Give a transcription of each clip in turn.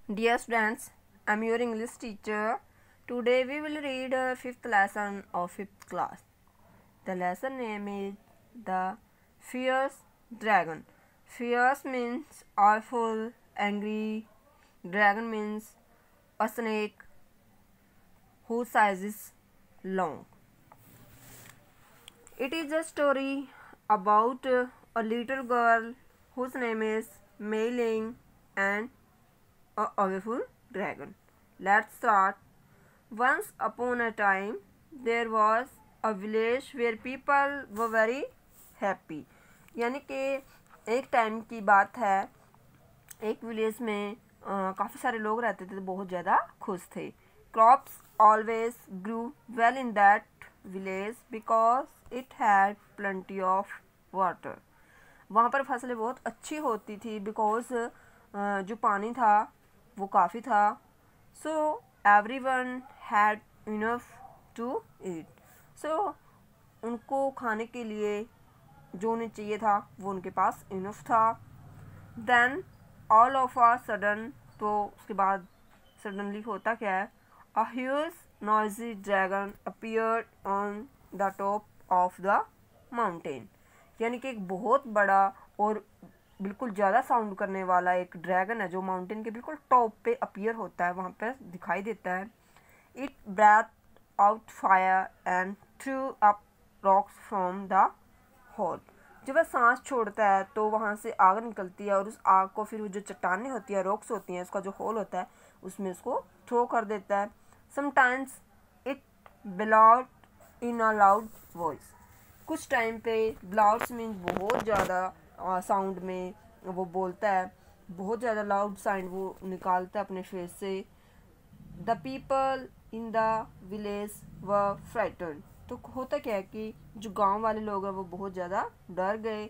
Dear students, I am your English teacher. Today we will read fifth lesson of fifth class. The lesson name is The Fierce Dragon. Fierce means awful, angry. Dragon means a snake whose size is long. It is a story about a little girl whose name is Mei Ling and a powerful dragon. Let's start. Once upon a time, there was a village where people were very happy. यानी कि एक time की बात है, एक village में काफ़ी सारे लोग रहते थे, तो बहुत ज़्यादा खुश थे. Crops always grew well in that village because it had plenty of water. वहाँ पर फसलें बहुत अच्छी होती थी बिकॉज जो पानी था वो काफ़ी था. So everyone had enough to eat. So उनको खाने के लिए जो उन्हें चाहिए था वो उनके पास इनफ था. Then all of a sudden, तो उसके बाद सडनली होता क्या है, a huge noisy dragon appeared on the top of the mountain. यानी कि एक बहुत बड़ा और बिल्कुल ज़्यादा साउंड करने वाला एक ड्रैगन है जो माउंटेन के बिल्कुल टॉप पे अपीयर होता है, वहाँ पे दिखाई देता है. It breath out fire and threw up rocks from the hole. जब वह सांस छोड़ता है तो वहाँ से आग निकलती है और उस आग को फिर वो जो चट्टानें होती है, रॉक्स होती हैं, उसका जो होल होता है उसमें उसको थ्रो कर देता है. Sometimes it bellowed in a loud voice. कुछ टाइम पे ब्लाउड्स मीन्स बहुत ज़्यादा साउंड में वो बोलता है, बहुत ज़्यादा लाउड साउंड वो निकालता है अपने फेस से. The people in the village व फ्राइटन. तो होता क्या है कि जो गांव वाले लोग हैं वो बहुत ज़्यादा डर गए.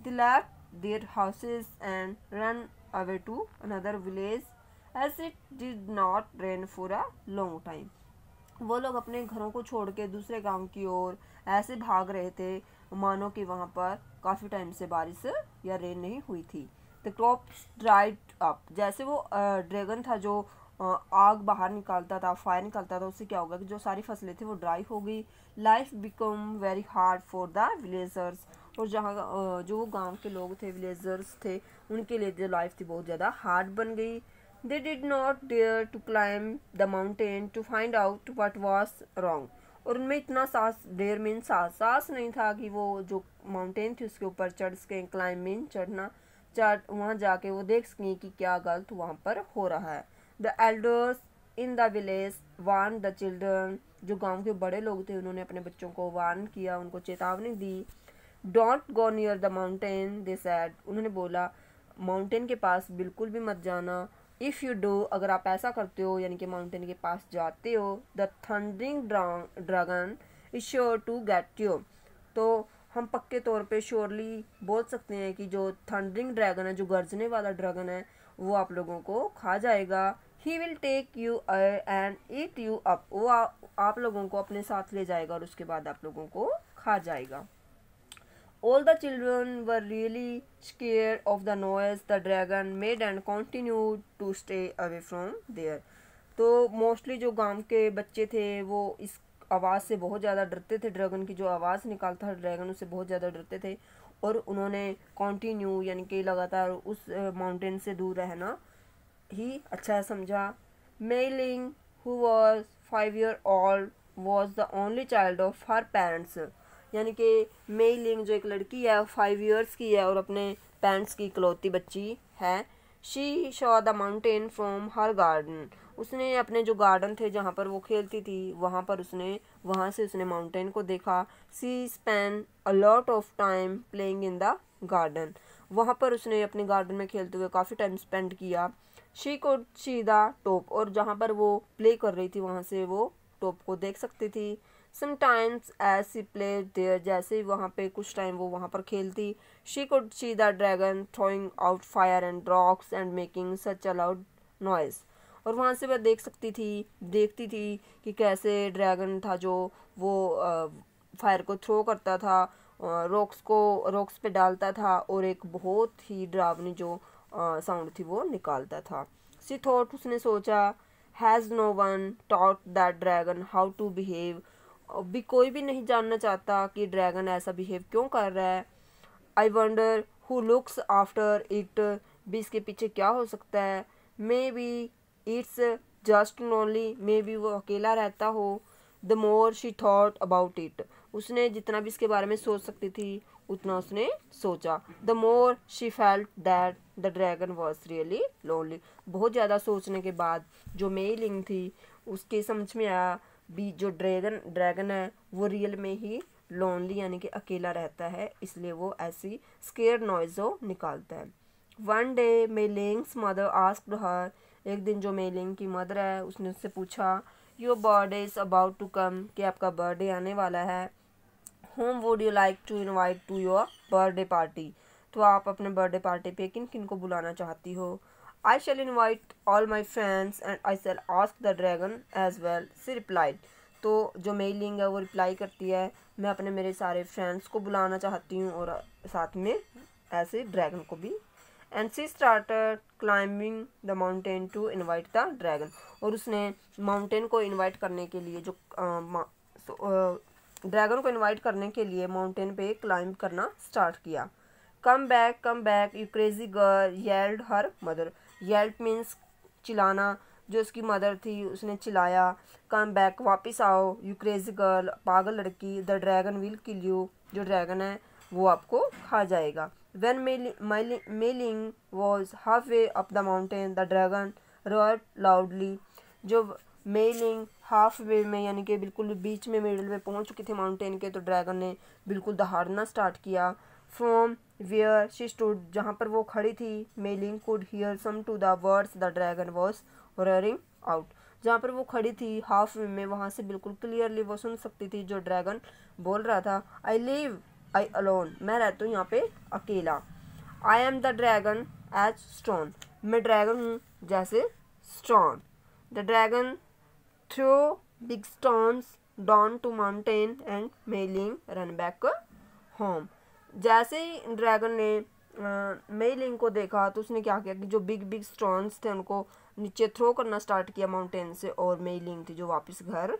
They left their houses and run away to another village as it did not rain for a long time. वो लोग अपने घरों को छोड़ के दूसरे गांव की ओर ऐसे भाग रहे थे मानो कि वहाँ पर काफ़ी टाइम से बारिश या रेन नहीं हुई थी. The crops dried up. जैसे वो ड्रैगन था जो आग बाहर निकालता था, फायर निकालता था, उससे क्या होगा कि जो सारी फसलें थी वो ड्राई हो गई. Life become very hard for the villagers. और जहाँ जो गांव के लोग थे, विलेजर्स थे, उनके लिए जो लाइफ थी बहुत ज़्यादा हार्ड बन गई. They did not dare to climb the mountain to find out what was wrong. और उनमें इतना साहस, डेयर मीन साहस नहीं था कि वो जो माउंटेन थी उसके ऊपर चढ़ सकें. क्लाइम मीन चढ़ना, वहाँ जाके वो देख सकें कि क्या गलत वहाँ पर हो रहा है. The elders in the village warn the children. जो गांव के बड़े लोग थे उन्होंने अपने बच्चों को वार्न किया, उनको चेतावनी दी. Don't go near the mountain they said. उन्होंने बोला माउंटेन के पास बिल्कुल भी मत जाना. इफ़ यू डू, अगर आप ऐसा करते हो यानी कि माउंटेन के पास जाते हो, the thundering dragon is sure to get you. तो हम पक्के तौर पे श्योरली बोल सकते हैं कि जो थंडरिंग ड्रैगन है, जो गर्जने वाला ड्रैगन है, वो आप लोगों को खा जाएगा. He will take you and eat you up. वो आप लोगों को अपने साथ ले जाएगा और उसके बाद आप लोगों को खा जाएगा. All the children were really scared of the noise the dragon made and continued to stay away from there. तो मोस्टली जो गांव के बच्चे थे वो इस आवाज़ से बहुत ज़्यादा डरते थे. ड्रैगन की जो आवाज़ निकालता था ड्रैगन, उससे बहुत ज़्यादा डरते थे और उन्होंने कंटिन्यू यानी कि लगातार उस माउंटेन से दूर रहना ही अच्छा समझा. Mei Ling, who was 5 years old, was the only child of her parents. यानी कि मेई लिंग जो एक लड़की है 5 years की है और अपने पेरेंट्स की इकलौती बच्ची है. She Shaw the mountain from her garden. उसने अपने जो गार्डन थे जहाँ पर वो खेलती थी वहाँ से उसने माउंटेन को देखा. She spend a lot of time playing in the garden. वहाँ पर उसने अपने गार्डन में खेलते हुए काफ़ी टाइम स्पेंड किया. She could see the top. और जहाँ पर वो प्ले कर रही थी वहाँ से वो टॉप को देख सकती थी. Sometimes as she play there. जैसे ही वहाँ पे कुछ टाइम वो वहाँ पर खेलती, she could see the dragon throwing out fire and rocks and making such a loud noise. और वहाँ से वह देखती थी कि कैसे ड्रैगन था जो वो फायर को थ्रो करता था, रॉक्स पे डालता था और एक बहुत ही डरावनी जो साउंड थी वो निकालता था। सी थॉट, उसने सोचा, has no one taught that dragon how to behave, अभी कोई भी नहीं जानना चाहता कि ड्रैगन ऐसा बिहेव क्यों कर रहा है। I wonder who looks after it, भी इसके पीछे क्या हो सकता है। May be it's just lonely, may be वो अकेला रहता हो। The more she thought about it, उसने जितना भी इसके बारे में सोच सकती थी उतना उसने सोचा। The more she felt that the dragon was really lonely, बहुत ज़्यादा सोचने के बाद जो मे लिंग थी उसके समझ में आया भी जो ड्रैगन है वो रियल में ही लोनली यानी कि अकेला रहता है, इसलिए वो ऐसी स्केयर नॉइज़ निकालता है। One day Melling's mother asked her, एक दिन जो मेलिंग की मदर है उसने उससे पूछा, your birthday is about to come, कि आपका बर्थडे आने वाला है। Whom would you like to invite to your birthday party, तो आप अपने बर्थडे पार्टी पे किन किन को बुलाना चाहती हो। I shall invite all my friends and I shall ask the dragon as well, she replied, तो जो मेलिंग है वो रिप्लाई करती है, मैं अपने मेरे सारे फ्रेंड्स को बुलाना चाहती हूँ और साथ में ऐसे ड्रैगन को भी। And she started climbing the mountain to invite the dragon, और उसने माउंटेन को इनवाइट करने के लिए जो ड्रैगन को इनवाइट करने के लिए माउंटेन पे क्लाइंब करना स्टार्ट किया। Come back you crazy girl yelled her mother, yelled means चिल्लाना, जो उसकी मदर थी उसने चिल्लाया, कम बैक वापस आओ, यू क्रेजी गर्ल पागल लड़की, the dragon will kill you, जो ड्रैगन है वो आपको खा जाएगा। When Mei-ling was halfway up the mountain, the dragon roared loudly. जो मेलिंग हाफ वे में यानी कि बिल्कुल बीच में मिडिल में पहुंच चुकी थी माउंटेन के, तो ड्रैगन ने बिल्कुल दहाड़ना स्टार्ट किया। फ्रॉम वेयर शी स्टूड, जहाँ पर वो खड़ी थी, Meiling could hear some to the words the dragon was roaring out, जहाँ पर वो खड़ी थी हाफ वे में वहाँ से बिल्कुल क्लियरली वो सुन सकती थी जो ड्रैगन बोल रहा था। आई अलोन, मैं रहता हूँ यहाँ पे अकेला। I am the dragon as stone, मैं ड्रैगन हूँ जैसे stone. The dragon throw big stones down to mountain and Meiling run back home. जैसे ही ड्रैगन ने मेलिंग को देखा तो उसने क्या किया कि जो बिग बिग स्टोन्स थे उनको नीचे थ्रो करना स्टार्ट किया माउंटेन से, और मेलिंग थी जो वापस घर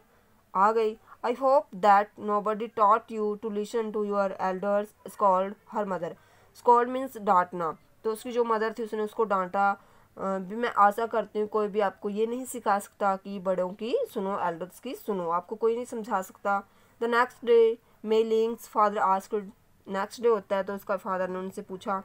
आ गई। I hope that nobody taught you to listen to your elders, scold her mother, scold means डांटना, तो उसकी जो मदर थी उसने उसको डांटा। भी मैं आशा करती हूँ कोई भी आपको ये नहीं सिखा सकता कि बड़ों की सुनो, एल्डर्स की सुनो, आपको कोई नहीं समझा सकता। The next day Meiling's father asked, next day होता है तो उसका फादर ने उनसे पूछा,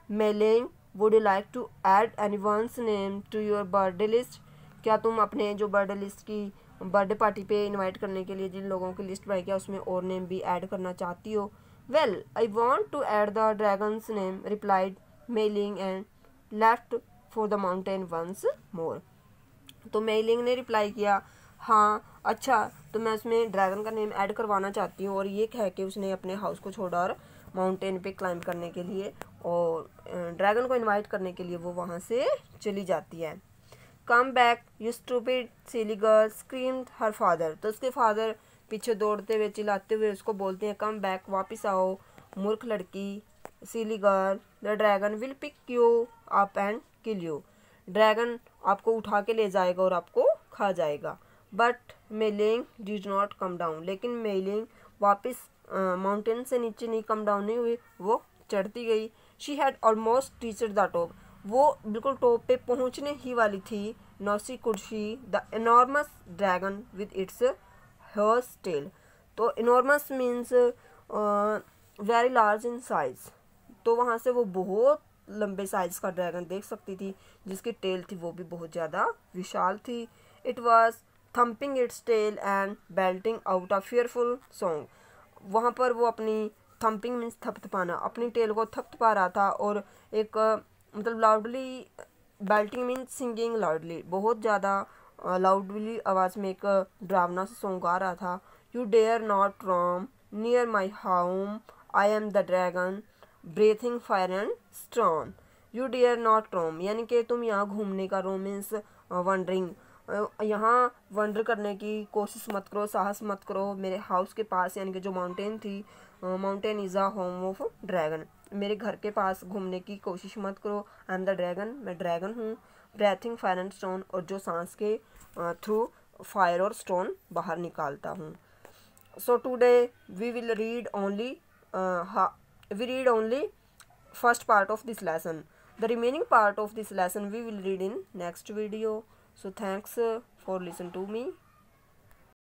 Meiling would you like to add anyone's name to your birthday list, क्या तुम अपने जो बर्थडे लिस्ट की बर्थडे पार्टी पे इनवाइट करने के लिए जिन लोगों की लिस्ट बनाई गया उसमें और नेम भी ऐड करना चाहती हो। Well I want to add the dragon's name, replied Meiling and left for the mountain once more, तो मेलिंग ने रिप्लाई किया, हाँ अच्छा, तो मैं उसमें ड्रैगन का नेम ऐड करवाना चाहती हूँ, और ये कह के उसने अपने हाउस को छोड़ा और माउंटेन पे क्लाइंब करने के लिए और ड्रैगन को इनवाइट करने के लिए वो वहाँ से चली जाती है। कम back you stupid silly girl screamed her father, तो उसके फादर पीछे दौड़ते हुए चिल्लाते हुए उसको बोलते हैं, कम बैक वापस आओ मूर्ख लड़की, silly girl, the dragon will pick you up and kill you, dragon आपको उठा के ले जाएगा और आपको खा जाएगा। But Meiling did not come down, लेकिन मेलिंग वापस माउंटेन से नीचे नहीं कम डाउन नहीं हुई, वो चढ़ती गई। She had almost reached the top, वो बिल्कुल टॉप पे पहुंचने ही वाली थी। Now she could see the enormous dragon with its horse tail, तो enormous means very large in size, तो वहाँ से वो बहुत लंबे साइज का ड्रैगन देख सकती थी जिसकी टेल थी वो भी बहुत ज़्यादा विशाल थी। It was thumping its tail and belting out a fearful song, वहाँ पर वो अपनी थम्पिंग मीन्स थपथपाना, अपनी टेल को थपथपा रहा था और एक मतलब loudly, Belting means singing loudly, बहुत ज़्यादा लाउडली आवाज़ में एक डरावना सा सॉन्ग गा रहा था। You dare not roam near my home, I am the dragon breathing fire and stone, you dare not roam, यानी कि तुम यहाँ घूमने का, रोम मीन्स वंडरिंग, यहाँ वंडर करने की कोशिश मत करो, साहस मत करो मेरे हाउस के पास, यानी कि जो माउंटेन थी, mountain is a home of dragon, मेरे घर के पास घूमने की कोशिश मत करो। आई एम द ड्रैगन, मैं ड्रैगन हूँ। ब्रेथिंग फायर एंड स्टोन, और जो सांस के थ्रू फायर और स्टोन बाहर निकालता हूँ। So today we will read only first part of this lesson. The remaining part of this lesson we will read in next video. So thanks for listening to me.